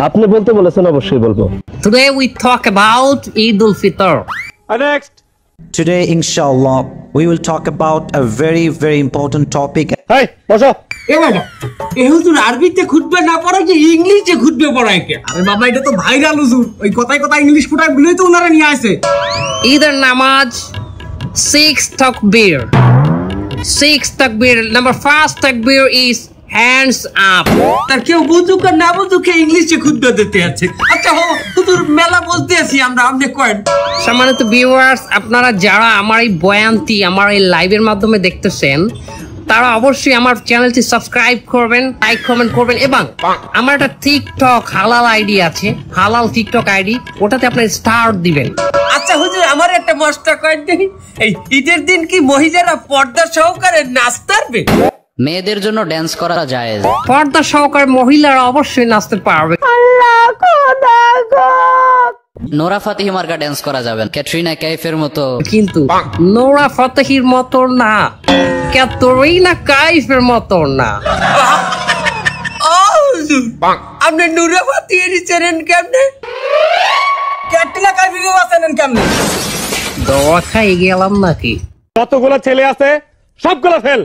আপনি বলতে বলেছেন, অবশ্যই বলবো। Today we talk about Eid al-Fitr. Next. Today, inshallah, we will talk about a very, very important topic. Hi বসো। এ বাবা, এ হুজুর আরবিতে খুতবা না পড়ায় কি ইংলিশে খুতবা পড়ায় কে? আরে বাবা, এটা তো ভাইরাল হুজুর, ওই কথায় কথায় ইংলিশ ফুটায় বলেই তো ওনারা নিয়ে আসে। Either namaz 6 takbir. 6 takbir. Number 1 takbir is hands up. তার কেউ বুঝুক আর না বুঝুক ইংলিশে খুতবা দিতে আছে। আচ্ছা হুজুর, মেলা বলতে আছি আমরা, আপনি কয়েন। সম্মানিত ভিউয়ার্স, আপনারা যারা আমার এই বয়ানটি আমার এই লাইভের মাধ্যমে দেখতেছেন, তারা অবশ্যই আমার চ্যানেলটি সাবস্ক্রাইব করবেন, লাইক কমেন্ট করবেন, এবং আমার একটা টিকটক হালাল আইডি আছে, হালাল টিকটক আইডি, ওটাতে আপনার স্টার দিবেন। আচ্ছা হুজুর, আমার একটা মস্ত কয়েন দেখি, এই ঈদের দিন কি মহিলারা পর্দা সহকারে নাচতে পারবে? মেয়েদের জন্য ড্যান্স করা যায়। পর্দা সহকারে মহিলারা অবশ্যই নাচতে পারবে। নোরা ফাতেহি মার্কা ড্যান্স করা যাবে, ক্যাটরিনা কাইফের মতো। কিন্তু নোরা ফাতেহির মতো না, ক্যাটরিনা কাইফের মতো না। আপনি নুরা ফাতেহি চেনেন কেমনে? ক্যাটরিনা কাইফকে চেনেন কেমনে? দোয়া খাই গেলাম নাকি? কতগুলো ছেলে আছে, সবগুলো ফেল।